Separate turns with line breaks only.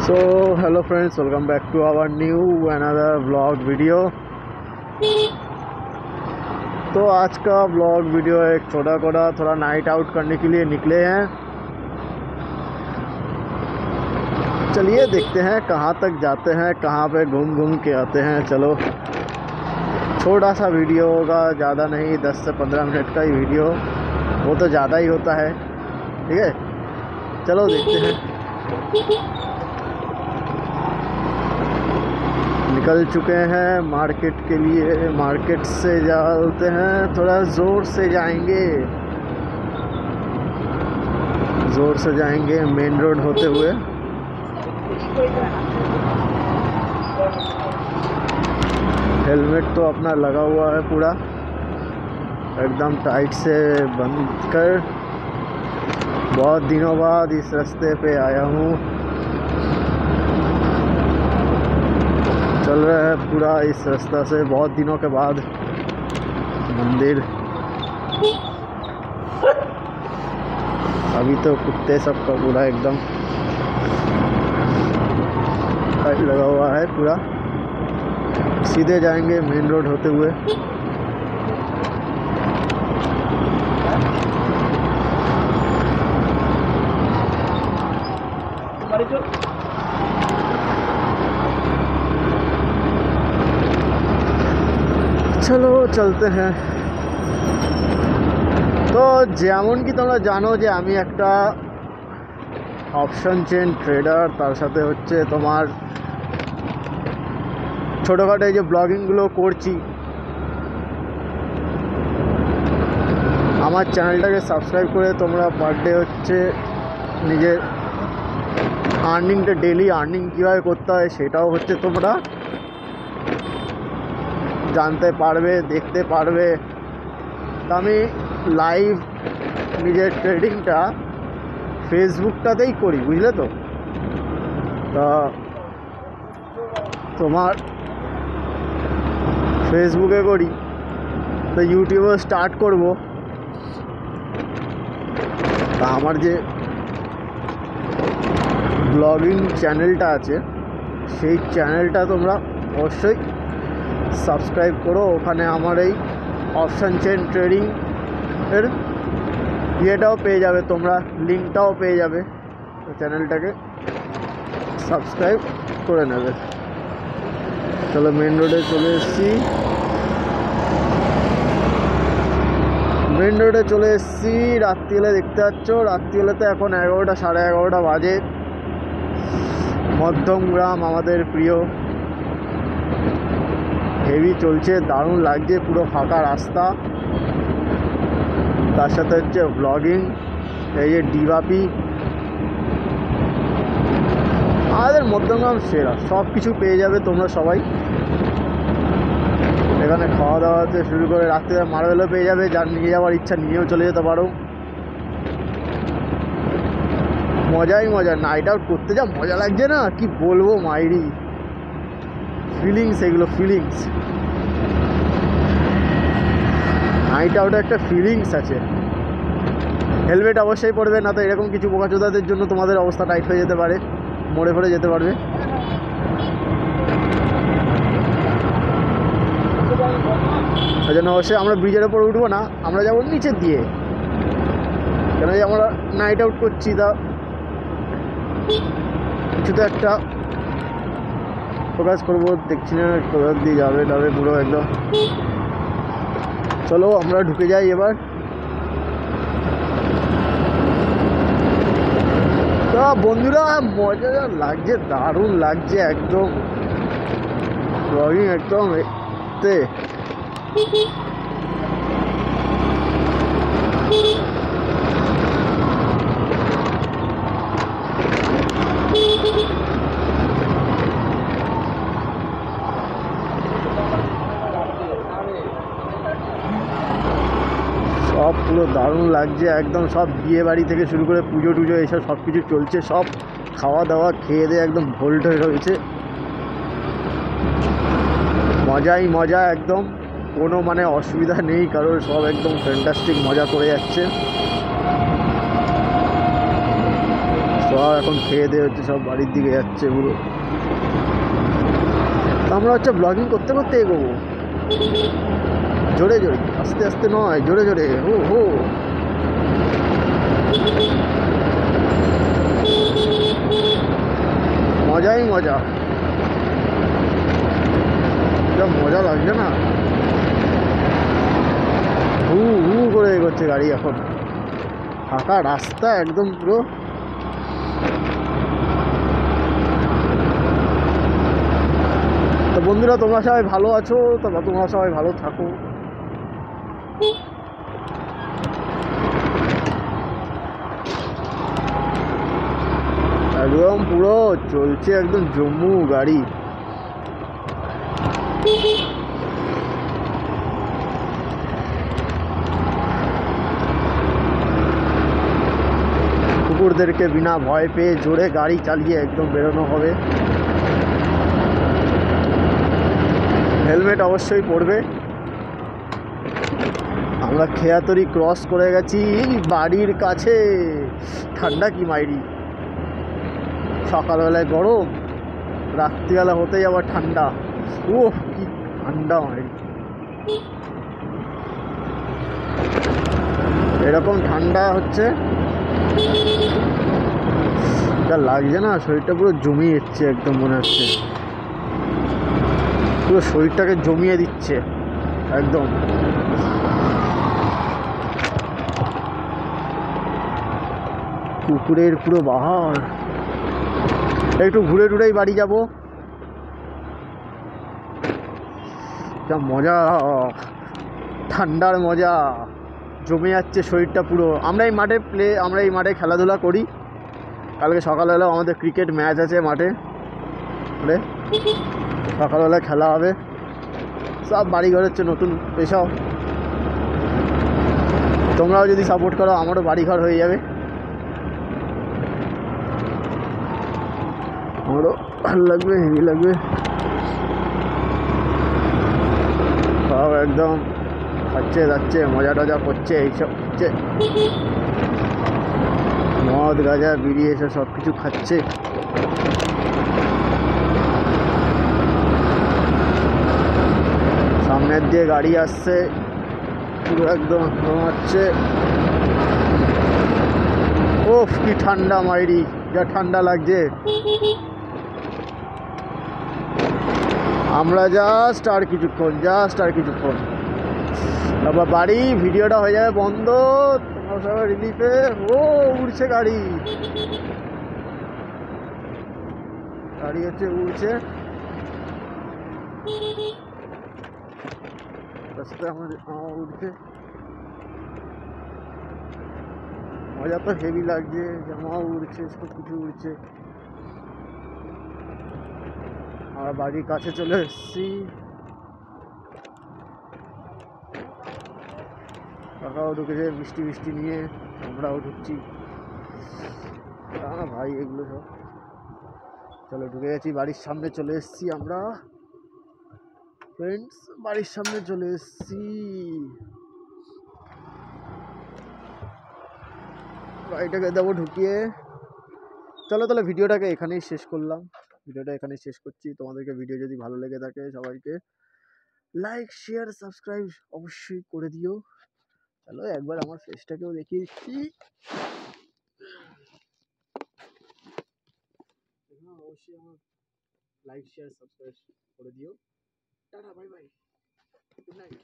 So hello friends, welcome back to our new another vlog video। तो आज का vlog video एक छोटा कोड़ा थोड़ा नाइट आउट करने के लिए निकले हैं। चलिए देखते हैं कहाँ तक जाते हैं, कहाँ पे घूम घूम के आते हैं। चलो छोटा सा वीडियो होगा, ज़्यादा नहीं, 10 से 15 मिनट का ही वीडियो, वो तो ज़्यादा ही होता है। ठीक है, चलो देखते हैं। निकल चुके हैं मार्केट के लिए, मार्केट से चलते हैं, थोड़ा ज़ोर से जाएंगे, ज़ोर से जाएंगे मेन रोड होते हुए। हेलमेट तो अपना लगा हुआ है पूरा एकदम टाइट से बंद कर। बहुत दिनों बाद इस रास्ते पे आया हूँ। चल रहा है पूरा इस रास्ता से बहुत दिनों के बाद मंदिर। अभी तो कुत्ते सबका पूरा एकदम टाइट लगा हुआ है पूरा। सीधे जाएंगे मेन रोड होते हुए। चलो चलते हैं। तो যেমন কি তোমরা জানো যে আমি একটা অপশন চেন ট্রেডার, তার সাথে হচ্ছে তোমার ছোটোখাটো এই যে ব্লগিংগুলো করছি। আমার চ্যানেলটাকে সাবস্ক্রাইব করে তোমরা পার ডে হচ্ছে নিজের আর্নিংটা, ডেলি আর্নিং কীভাবে করতে হয় সেটাও হচ্ছে তোমরা জানতে পারবে, দেখতে পারবে। তা আমি লাইভ নিজের ট্রেডিংটা ফেসবুকটাতেই করি, বুঝলে তো। তা তোমার ফেসবুকে করি, তো ইউটিউবে স্টার্ট করব। তা আমার যে ব্লগিং চ্যানেলটা আছে সেই চ্যানেলটা তোমরা অবশ্যই সাবস্ক্রাইব করো। ওখানে আমার এই অপশন চেন ট্রেডিং এর ইয়েটাও পেয়ে যাবে, তোমরা লিঙ্কটাও পেয়ে যাবে। তো চ্যানেলটাকে সাবস্ক্রাইব করে নেবে। চলো মেন রোডে চলে এসেছি, মেন রোডে চলে এসেছি। রাত্রিবেলা দেখতে পাচ্ছ, রাত্রিবেলাতে এখন 11টা সাড়ে 11টা বাজে। মধ্যমগ্রাম আমাদের প্রিয়, হেভি চলছে, দারুণ লাগছে, পুরো ফাঁকা রাস্তা, তার সাথে হচ্ছে ব্লগিং। এই যে ডিবাপি, আমাদের মধ্যমগ্রাম সেরা, সব কিছু পেয়ে যাবে তোমরা সবাই এখানে। খাওয়া দাওয়া থেকে শুরু করে রাত্রিবেলা মার্বেলও পেয়ে যাবে, যার নিয়ে যাওয়ার ইচ্ছা নিয়েও চলে যেতে পারো। মজাই মজা, নাইট আউট করতে যা মজা লাগছে না, কি বলবো মাইরি ফিলিংস, এগুলো ফিলিংস। নাইট আউটে একটা ফিলিংস আছে। হেলমেট অবশ্যই পড়বে, না তো এরকম কিছু বোকাচোদাদের জন্য তোমাদের অবস্থা টাইট হয়ে যেতে পারে, মরে পড়ে যেতে পারবে। সেই জন্য অবশ্যই আমরা ব্রিজের ওপর উঠবো না, আমরা যাবো নিচের দিয়ে। কেন যে আমরা নাইট আউট করছি, তা কিছু তো একটা ফোকাস করবো। দেখছি না কোথার দিয়ে যাবে পুরো একদম। চলো আমরা ঢুকে যাই এবার। তা বন্ধুরা মজা লাগছে, দারুণ লাগছে একদম ব্লগিং একদম এতে। সব পুরো দারুণ লাগছে একদম। সব বিয়ে বাড়ি থেকে শুরু করে পুজো টুজো এইসব সব কিছু চলছে, সব খাওয়া দাওয়া খেয়ে দিয়ে একদম ভোল্ট হয়ে রয়েছে। মজাই মজা একদম, কোনো মানে অসুবিধা নেই কারোর, সব একদম ফ্যান্টাস্টিক মজা করে যাচ্ছে। সব এখন খেয়ে দিয়ে হচ্ছে সব বাড়ির দিকে যাচ্ছে পুরো। আমরা হচ্ছে ব্লগিং করতে করতে এগোবো, জোরে জোরে, আস্তে আস্তে নয়, জোরে জোরে। হো হো, মজাই মজা, যা মজা লাগছে না। হু হু করে এগোচ্ছে গাড়ি এখন, ফাঁকা রাস্তা একদম পুরো। তো বন্ধুরা, তোমরা সবাই ভালো আছো? তোমরা সবাই ভালো থাকো। একদম পুরো চলছে একদম জম্মু গাড়ি। কুকুরদেরকে বিনা ভয় পেয়ে জোরে গাড়ি চালিয়ে একদম বেরোনো হবে। হেলমেট অবশ্যই পরবে। আমরা খেয়াতরি ক্রস করে গেছি বাড়ির কাছে। ঠান্ডা কি মাইরি, সকালবেলায় গরম, রাত্রিবেলা হতেই আবার ঠান্ডা। ওহ কি ঠান্ডা মাইরি, এরকম ঠান্ডা হচ্ছে যা লাগছে না, শরীরটা পুরো জমিয়ে দিচ্ছে একদম, মনে হচ্ছে পুরো শরীরটাকে জমিয়ে দিচ্ছে একদম। কুকুরের পুরো বাহার। একটু ঘুরে টুরেই বাড়ি যাব, যা মজা, ঠান্ডার মজা জমে যাচ্ছে শরীরটা পুরো। আমরা এই মাঠে খেলাধুলা করি। কালকে সকালবেলা আমাদের ক্রিকেট ম্যাচ আছে মাঠে, সকালবেলা খেলা হবে। সব বাড়িঘর হচ্ছে নতুন এসব, তোমরাও যদি সাপোর্ট করো আমারও বাড়িঘর হয়ে যাবে, আমারও ভালো লাগবে, হেভি লাগবে। সব একদম খাচ্ছে যাচ্ছে, মজা টজা করছে, এইসব হচ্ছে মদ গাঁজা বিড়ি এসব সব কিছু খাচ্ছে। সামনের দিয়ে গাড়ি আসছে, পুরো একদম ঘুমাচ্ছে। ওফ কি ঠান্ডা মাইরি, যা ঠান্ডা লাগছে। আমরা জাস্ট আর কিছুক্ষণ তারপর বাড়ি, ভিডিওটা হয়ে যাবে বন্ধ, তোমরা সবাই রিলিফে। ও উড়ছে গাড়ি, হচ্ছে উড়ছে রাস্তায়, আমার উড়ছে। মজা তো হেভি লাগছে, জামা উড়ছে, সব কিছু উড়ছে। আমরা বাড়ির কাছে চলে এসেছি, কাকাও ঢুকেছে বৃষ্টি নিয়ে, আমরাও ঢুকছি। ভাই এগুলো সব, চলো ঢুকে গেছি, বাড়ির সামনে চলে এসেছি আমরা ফ্রেন্ডস, বাড়ির সামনে চলে এসেছি। গাড়িটাকে দেবো ঢুকিয়ে। চলো তাহলে ভিডিওটাকে এখানেই শেষ করলাম, ভিডিওটা এখানেই শেষ করছি। তোমাদেরকে ভিডিও যদি ভালো লেগে থাকে সবাইকে লাইক শেয়ার সাবস্ক্রাইব অবশ্যই করে দিও। চলো একবার আমার ফেসটাকেও দেখিয়ে দিচ্ছি, অবশ্যই আমার লাইক শেয়ার সাবস্ক্রাইব করে দিও। Tata bye bye, good night.